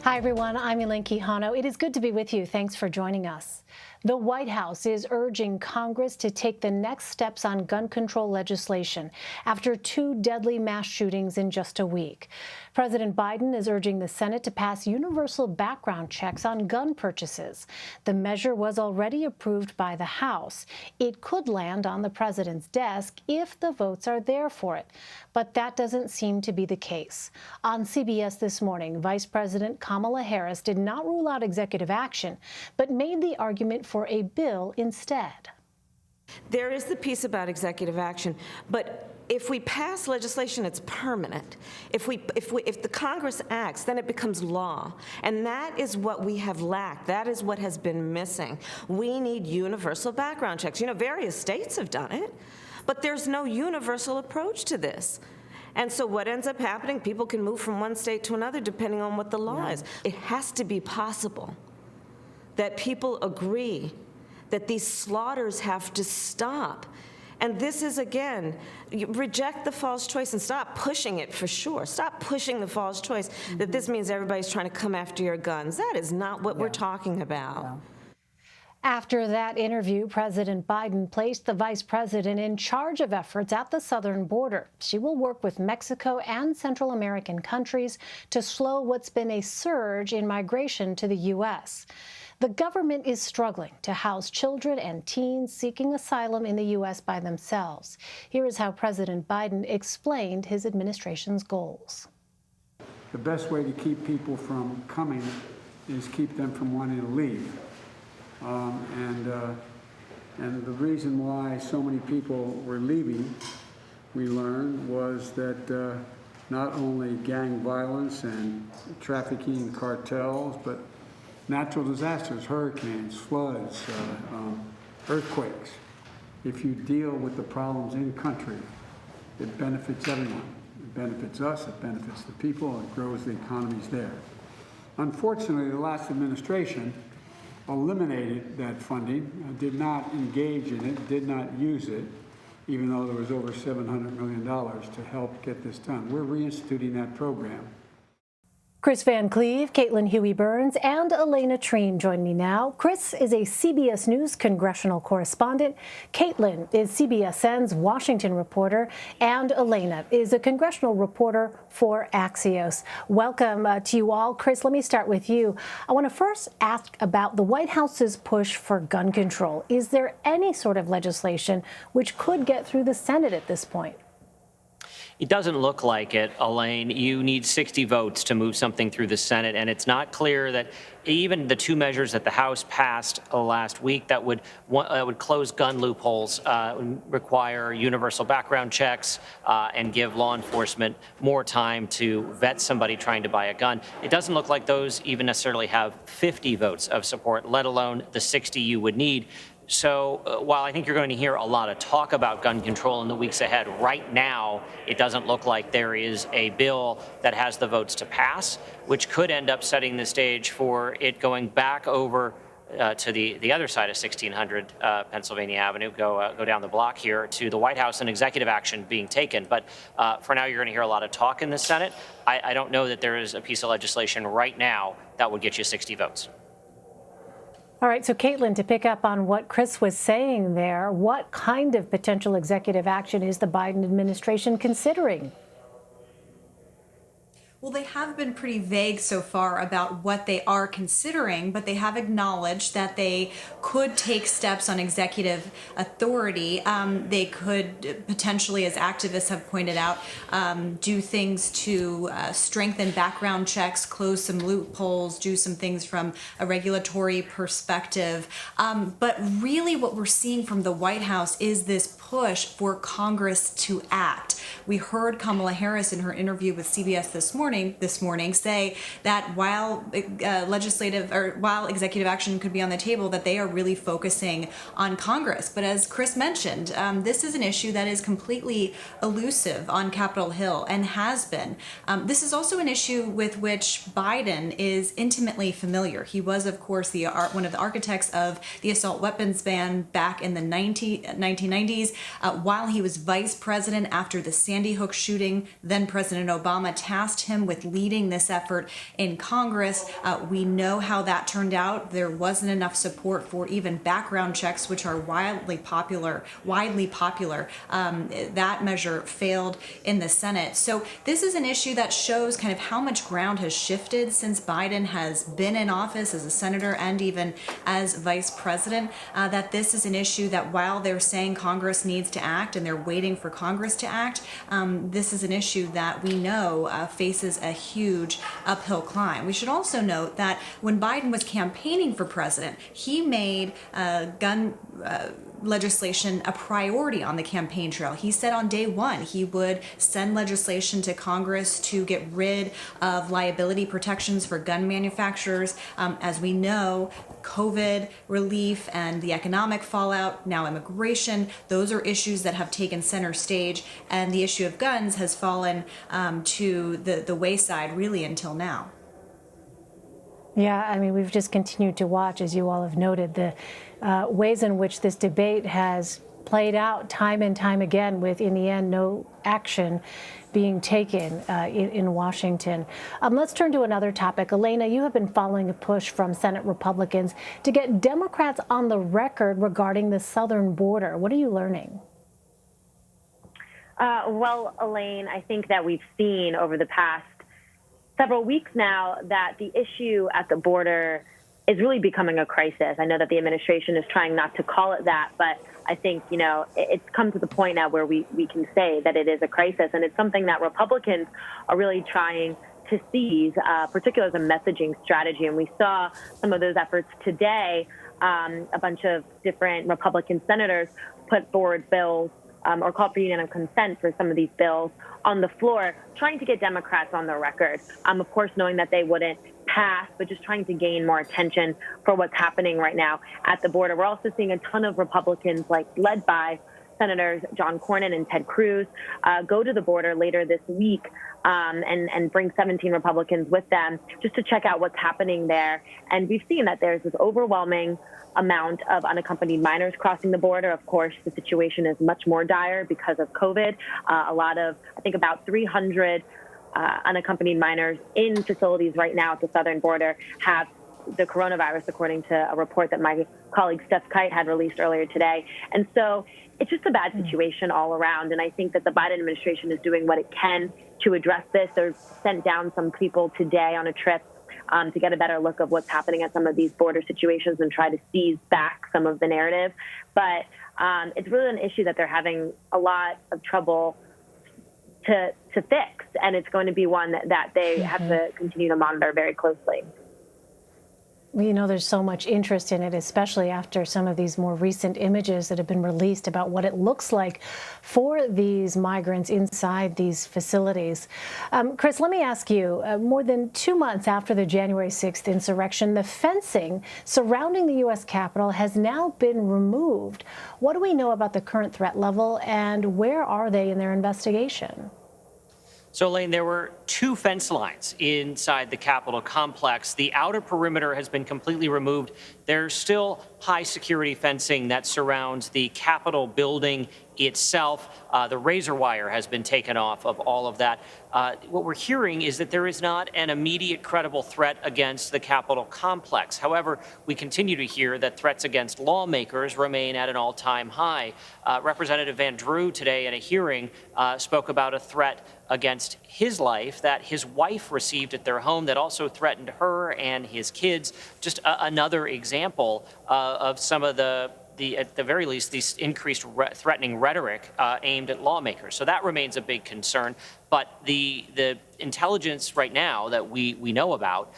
Hi, everyone. I'm Elaine Quijano. It is good to be with you. Thanks for joining us. The White House is urging Congress to take the next steps on gun control legislation after 2 deadly mass shootings in just a week. President Biden is urging the Senate to pass universal background checks on gun purchases. The measure was already approved by the House. It could land on the president's desk if the votes are there for it. But that doesn't seem to be the case. On CBS this morning, Vice President Kamala Harris did not rule out executive action, but made the argument for a bill instead. There is the piece about executive action, but if we pass legislation, it's permanent. If the Congress acts, then it becomes law. And that is what we have lacked. That is what has been missing. We need universal background checks. You know, various states have done it, but there's no universal approach to this. And so what ends up happening, people can move from one state to another depending on what the law is. It has to be possible that people agree that these slaughters have to stop. And this is, again, you reject the false choice and stop pushing it for sure. Stop pushing the false choice that this means everybody's trying to come after your guns. That is not what we're talking about. After that interview, President Biden placed the vice president in charge of efforts at the southern border. She will work with Mexico and Central American countries to slow what's been a surge in migration to the U.S. The government is struggling to house children and teens seeking asylum in the U.S. by themselves. Here is how President Biden explained his administration's goals. The best way to keep people from coming is keep them from wanting to leave. And the reason why so many people were leaving, we learned, was that not only gang violence and trafficking cartels, but natural disasters, hurricanes, floods, earthquakes. If you deal with the problems in country, it benefits everyone. It benefits us, it benefits the people, it grows the economies there. Unfortunately, the last administration eliminated that funding, did not engage in it, did not use it, even though there was over $700 million to help get this done. We're reinstituting that program. Kris Van Cleave, Caitlin Huey-Burns, and Alayna Treene join me now. Kris is a CBS News congressional correspondent. Caitlin is CBSN's Washington reporter, and Alayna is a congressional reporter for Axios. Welcome to you all. Kris, let me start with you. I want to first ask about the White House's push for gun control. Is there any sort of legislation which could get through the Senate at this point? It doesn't look like it, Elaine. You need 60 votes to move something through the Senate, and it's not clear that even the 2 measures that the House passed last week that would close gun loopholes, require universal background checks, and give law enforcement more time to vet somebody trying to buy a gun. It doesn't look like those even necessarily have 50 votes of support, let alone the 60 you would need. So while I think you're going to hear a lot of talk about gun control in the weeks ahead, right now it doesn't look like there is a bill that has the votes to pass, which could end up setting the stage for it going back over to the other side of 1600 Pennsylvania Avenue, go down the block here to the White House and executive action being taken. But for now, you're going to hear a lot of talk in the Senate. I don't know that there is a piece of legislation right now that would get you 60 votes. All right, so Caitlin, to pick up on what Kris was saying there, what kind of potential executive action is the Biden administration considering? Well, they have been pretty vague so far about what they are considering, but they have acknowledged that they could take steps on executive authority. They could potentially, as activists have pointed out, do things to strengthen background checks, close some loopholes, do some things from a regulatory perspective. But really what we're seeing from the White House is this push for Congress to act. We heard Kamala Harris in her interview with CBS this morning say that while executive action could be on the table, that they are really focusing on Congress. But as Kris mentioned, this is an issue that is completely elusive on Capitol Hill and has been. This is also an issue with which Biden is intimately familiar. He was, of course, one of the architects of the assault weapons ban back in the 1990s, while he was vice president after the Sandy Hook shooting. Then President Obama tasked him him with leading this effort in Congress. We know how that turned out. There wasn't enough support for even background checks, which are widely popular. That measure failed in the Senate. So this is an issue that shows kind of how much ground has shifted since Biden has been in office as a senator and even as vice president, that this is an issue that while they're saying Congress needs to act and they're waiting for Congress to act, this is an issue that we know faces a huge uphill climb. We should also note that when Biden was campaigning for president, he made gun legislation a priority on the campaign trail. He said on day one he would send legislation to Congress to get rid of liability protections for gun manufacturers. As we know, COVID relief and the economic fallout, now immigration, those are issues that have taken center stage, and the issue of guns has fallen to the wayside really until now. Yeah, I mean, we've just continued to watch, as you all have noted, the ways in which this debate has played out time and time again with, in the end, no action being taken in Washington. Let's turn to another topic. Alayna, you have been following a push from Senate Republicans to get Democrats on the record regarding the southern border. What are you learning? Well, Elaine, I think that we've seen over the past several weeks now that the issue at the border is really becoming a crisis. I know that the administration is trying not to call it that, but I think, it's come to the point now where we can say that it is a crisis, and it's something that Republicans are really trying to seize, particularly as a messaging strategy. And we saw some of those efforts today. A bunch of different Republican senators put forward bills or called for unanimous consent for some of these bills on the floor, trying to get Democrats on the record. Of course, knowing that they wouldn't pass, but just trying to gain more attention for what's happening right now at the border. We're also seeing a ton of Republicans, led by Senators John Cornyn and Ted Cruz, go to the border later this week and bring 17 Republicans with them just to check out what's happening there. And we've seen that there's this overwhelming amount of unaccompanied minors crossing the border. Of course, the situation is much more dire because of COVID. I think about 300 unaccompanied minors in facilities right now at the southern border have the coronavirus, according to a report that my colleague Steph Kite had released earlier today. And so it's just a bad situation all around. And I think that the Biden administration is doing what it can to address this. They've sent down some people today on a trip to get a better look of what's happening at some of these border situations and try to seize back some of the narrative. But it's really an issue that they're having a lot of trouble to fix, and it's going to be one that they have to continue to monitor very closely. There's so much interest in it, especially after some of these more recent images that have been released about what it looks like for these migrants inside these facilities. Kris, let me ask you, more than 2 months after the January 6th insurrection, the fencing surrounding the U.S. Capitol has now been removed. What do we know about the current threat level, and where are they in their investigation? So, Elaine, there were 2 fence lines inside the Capitol complex. The outer perimeter has been completely removed. There's still high security fencing that surrounds the Capitol building itself. The razor wire has been taken off of all of that. What we're hearing is that there is not an immediate credible threat against the Capitol complex. However, we continue to hear that threats against lawmakers remain at an all-time high. Representative Van Drew today in a hearing spoke about a threat against his life that his wife received at their home that also threatened her and his kids. Just another example of some of at the very least, these increased threatening rhetoric aimed at lawmakers. So that remains a big concern. But the intelligence right now that we know about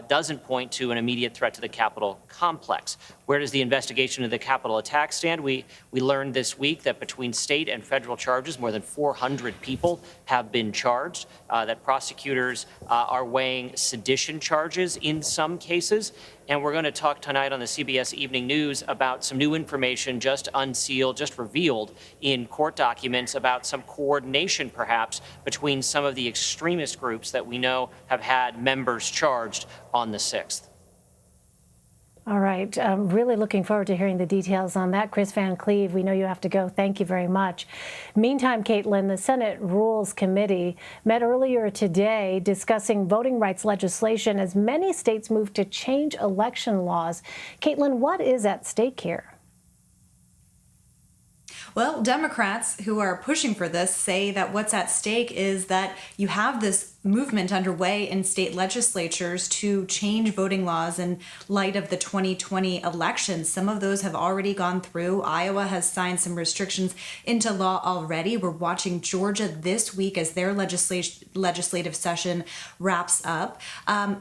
doesn't point to an immediate threat to the Capitol complex. Where does the investigation of the Capitol attack stand? We learned this week that between state and federal charges, more than 400 people have been charged, that prosecutors are weighing sedition charges in some cases. And we're going to talk tonight on the CBS Evening News about some new information just unsealed, just revealed in court documents about some coordination, perhaps, between some of the extremist groups that we know have had members charged on the 6th. All right. Really looking forward to hearing the details on that. Kris Van Cleave, we know you have to go. Thank you very much. Meantime, Caitlin, the Senate Rules Committee met earlier today discussing voting rights legislation as many states move to change election laws. Caitlin, what is at stake here? Well, Democrats who are pushing for this say that what's at stake is that you have this movement underway in state legislatures to change voting laws in light of the 2020 election. Some of those have already gone through. Iowa has signed some restrictions into law already. We're watching Georgia this week as their legislative session wraps up.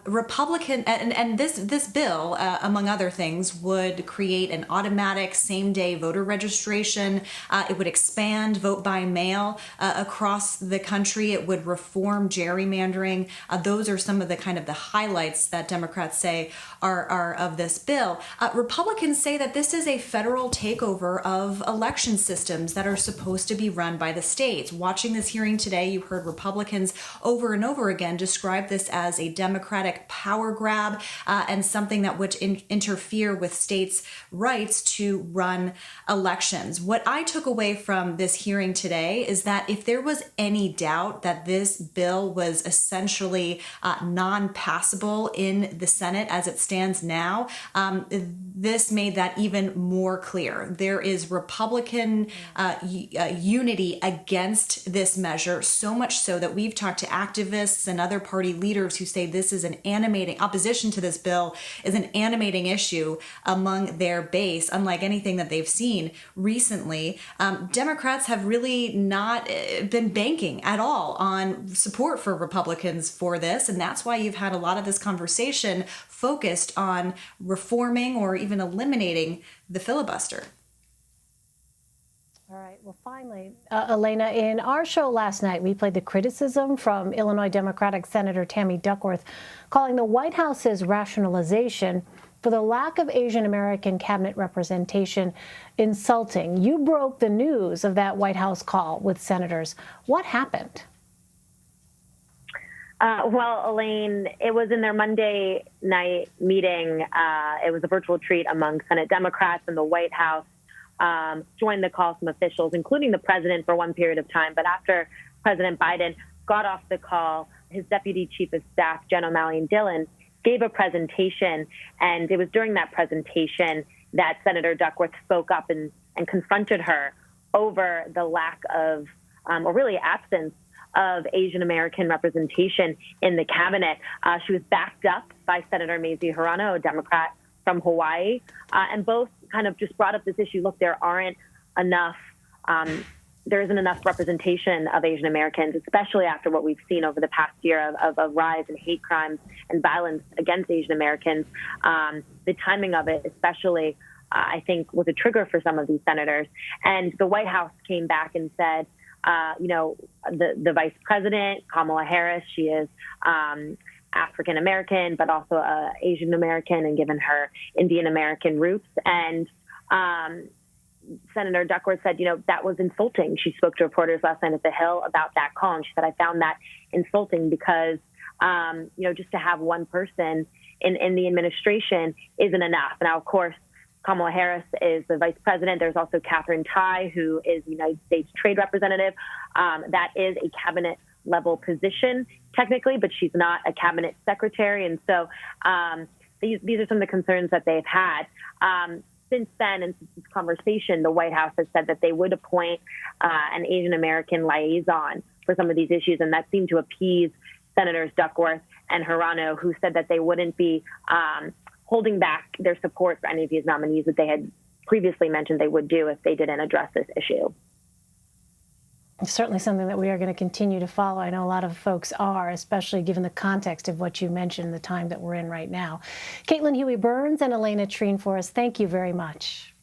Republican and this bill, among other things, would create an automatic same-day voter registration. It would expand vote by mail across the country. It would reform gerrymandering. Those are some of the kind of the highlights that Democrats say are of this bill. Republicans say that this is a federal takeover of election systems that are supposed to be run by the states. Watching this hearing today, you heard Republicans over and over again describe this as a Democratic power grab and something that would interfere with states' rights to run elections. What I took away from this hearing today is that if there was any doubt that this bill was essentially non-passable in the Senate as it stands now, this made that even more clear. There is Republican unity against this measure, so much so that we've talked to activists and other party leaders who say this is an animating, opposition to this bill is an animating issue among their base, unlike anything that they've seen recently. Democrats have really not been banking at all on support for Republicans for this, and that's why you've had a lot of this conversation focused on reforming or even eliminating the filibuster. All right. Well, finally, Alayna, in our show last night, we played the criticism from Illinois Democratic Senator Tammy Duckworth, calling the White House's rationalization for the lack of Asian American cabinet representation insulting. You broke the news of that White House call with senators. What happened? Well, Elaine, it was in their Monday night meeting. It was a virtual treat among Senate Democrats, and the White House joined the call, some officials, including the president for one period of time. But after President Biden got off the call, his deputy chief of staff, Jen O'Malley-Dillon, gave a presentation. And it was during that presentation that Senator Duckworth spoke up and confronted her over the lack of, or really absence of Asian American representation in the cabinet. She was backed up by Senator Mazie Hirono, a Democrat from Hawaii, and both kind of just brought up this issue. Look, there isn't enough representation of Asian Americans, especially after what we've seen over the past year of a rise in hate crimes and violence against Asian Americans. The timing of it, especially, I think, was a trigger for some of these senators. And the White House came back and said, the vice president, Kamala Harris, she is African American, but also Asian American, and given her Indian American roots. And Senator Duckworth said, that was insulting. She spoke to reporters last night at the Hill about that call, and she said, I found that insulting because, just to have one person in the administration isn't enough. Now, of course, Kamala Harris is the vice president. There's also Catherine Tai, who is the United States Trade Representative. That is a cabinet level position technically, but she's not a cabinet secretary. And so these are some of the concerns that they've had. Since then, and since this conversation, the White House has said that they would appoint an Asian American liaison for some of these issues, and that seemed to appease Senators Duckworth and Hirono, who said that they wouldn't be holding back their support for any of these nominees that they had previously mentioned they would do if they didn't address this issue. It's certainly something that we are going to continue to follow. I know a lot of folks are, especially given the context of what you mentioned, the time that we're in right now. Caitlin Huey-Burns and Alayna Treene for us. Thank you very much.